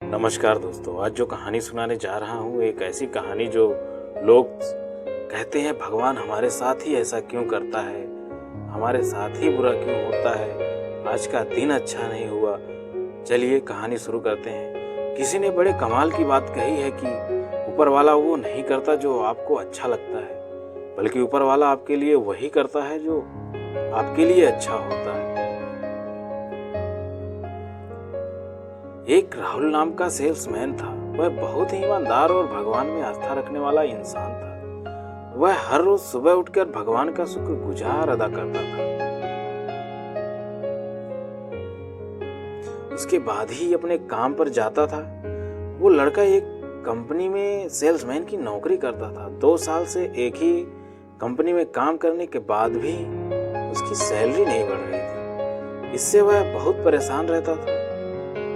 नमस्कार दोस्तों, आज जो कहानी सुनाने जा रहा हूँ एक ऐसी कहानी जो लोग कहते हैं भगवान हमारे साथ ही ऐसा क्यों करता है, हमारे साथ ही बुरा क्यों होता है, आज का दिन अच्छा नहीं हुआ। चलिए कहानी शुरू करते हैं। किसी ने बड़े कमाल की बात कही है कि ऊपर वाला वो नहीं करता जो आपको अच्छा लगता है, बल्कि ऊपर वाला आपके लिए वही करता है जो आपके लिए अच्छा होता है। एक राहुल नाम का सेल्समैन था। वह बहुत ही ईमानदार और भगवान में आस्था रखने वाला इंसान था। वह हर रोज सुबह उठकर भगवान का शुक्रगुजार अदा करता था। उसके बाद ही अपने काम पर जाता था। वो लड़का एक कंपनी में सेल्समैन की नौकरी करता था। 2 साल से एक ही कंपनी में काम करने के बाद भी उसकी सैलरी नहीं बढ़ रही थी। इससे वह बहुत परेशान रहता था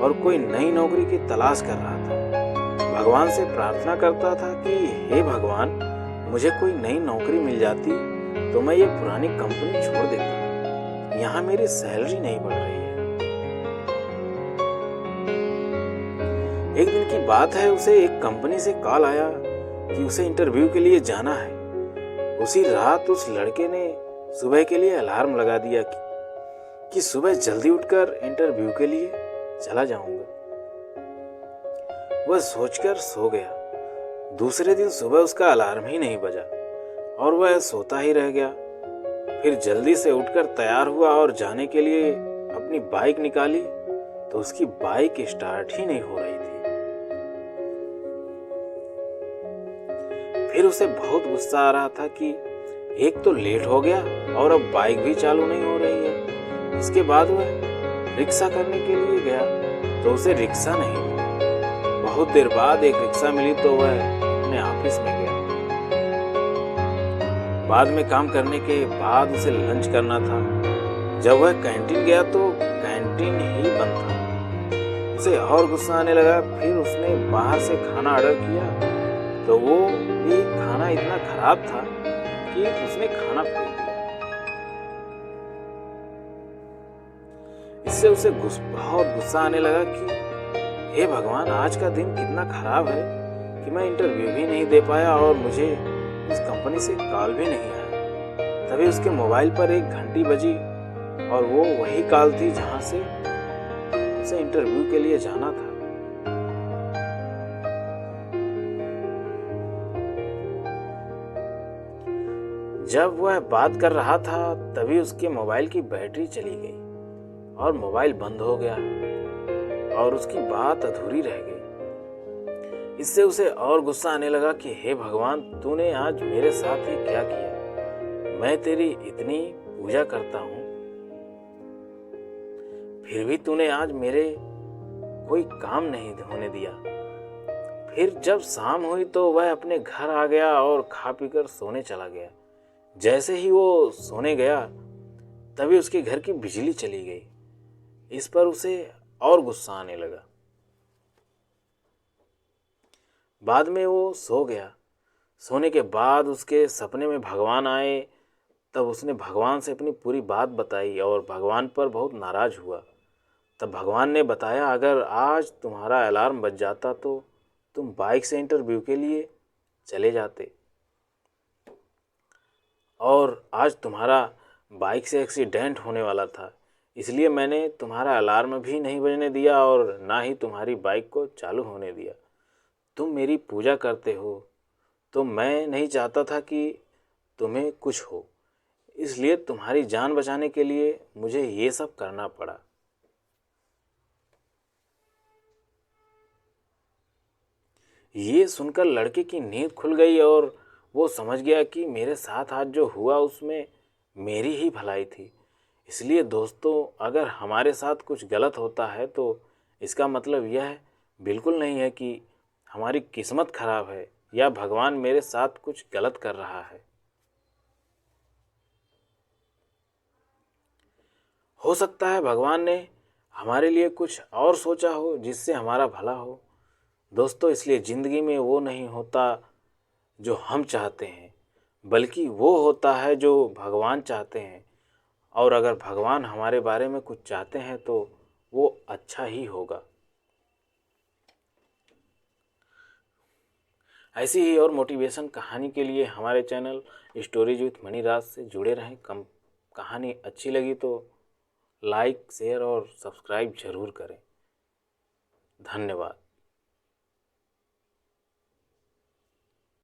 और कोई नई नौकरी की तलाश कर रहा था। भगवान से प्रार्थना करता था कि हे भगवान, मुझे कोई नई नौकरी मिल जाती तो मैं ये पुरानी कंपनी छोड़ देता। यहाँ मेरी सैलरी नहीं बढ़ रही है। एक दिन की बात है, उसे एक कंपनी से कॉल आया कि उसे इंटरव्यू के लिए जाना है। उसी रात उस लड़के ने सुबह के लिए अलार्म लगा दिया कि सुबह जल्दी उठकर इंटरव्यू के लिए चला जाऊंगा। वह सोचकर सो गया। दूसरे दिन सुबह उसका अलार्म ही नहीं बजा और वह सोता ही रह गया। फिर जल्दी से उठकर तैयार हुआ और जाने के लिए अपनी बाइक निकाली तो उसकी बाइक स्टार्ट ही नहीं हो रही थी। फिर उसे बहुत गुस्सा आ रहा था कि एक तो लेट हो गया और अब बाइक भी चालू नहीं हो रही है। इसके बाद वह रिक्शा करने के लिए गया तो उसे रिक्शा नहीं मिली। बहुत देर बाद एक रिक्शा मिली तो वह अपने ऑफिस में गया। बाद में काम करने के बाद उसे लंच करना था। जब वह कैंटीन गया तो कैंटीन ही बंद था। उसे और गुस्सा आने लगा। फिर उसने बाहर से खाना ऑर्डर किया तो वो भी खाना इतना खराब था कि उसने खाना फेंक दिया। इससे उसे बहुत गुस्सा आने लगा कि हे भगवान, आज का दिन कितना खराब है कि मैं इंटरव्यू भी नहीं दे पाया और मुझे इस कंपनी से कॉल भी नहीं आया। तभी उसके मोबाइल पर एक घंटी बजी और वो वही कॉल थी जहां से उसे इंटरव्यू के लिए जाना था। जब वह बात कर रहा था तभी उसके मोबाइल की बैटरी चली गई और मोबाइल बंद हो गया और उसकी बात अधूरी रह गई। इससे उसे और गुस्सा आने लगा कि हे भगवान, तूने आज मेरे साथ ही क्या किया। मैं तेरी इतनी पूजा करता हूं, फिर भी तूने आज मेरे कोई काम नहीं होने दिया। फिर जब शाम हुई तो वह अपने घर आ गया और खा पीकर सोने चला गया। जैसे ही वो सोने गया तभी उसके घर की बिजली चली गई। इस पर उसे और गुस्सा आने लगा। बाद में वो सो गया। सोने के बाद उसके सपने में भगवान आए। तब उसने भगवान से अपनी पूरी बात बताई और भगवान पर बहुत नाराज हुआ। तब भगवान ने बताया, अगर आज तुम्हारा अलार्म बज जाता तो तुम बाइक से इंटरव्यू के लिए चले जाते और आज तुम्हारा बाइक से एक्सीडेंट होने वाला था। इसलिए मैंने तुम्हारा अलार्म भी नहीं बजने दिया और ना ही तुम्हारी बाइक को चालू होने दिया। तुम मेरी पूजा करते हो तो मैं नहीं चाहता था कि तुम्हें कुछ हो, इसलिए तुम्हारी जान बचाने के लिए मुझे ये सब करना पड़ा। ये सुनकर लड़के की नींद खुल गई और वो समझ गया कि मेरे साथ आज जो हुआ उसमें मेरी ही भलाई थी। इसलिए दोस्तों, अगर हमारे साथ कुछ गलत होता है तो इसका मतलब यह बिल्कुल नहीं है कि हमारी किस्मत खराब है या भगवान मेरे साथ कुछ गलत कर रहा है। हो सकता है भगवान ने हमारे लिए कुछ और सोचा हो जिससे हमारा भला हो। दोस्तों, इसलिए ज़िंदगी में वो नहीं होता जो हम चाहते हैं, बल्कि वो होता है जो भगवान चाहते हैं। और अगर भगवान हमारे बारे में कुछ चाहते हैं तो वो अच्छा ही होगा। ऐसी ही और मोटिवेशन कहानी के लिए हमारे चैनल स्टोरीज विथ मणिराज से जुड़े रहें। कहानी अच्छी लगी तो लाइक, शेयर और सब्सक्राइब ज़रूर करें। धन्यवाद।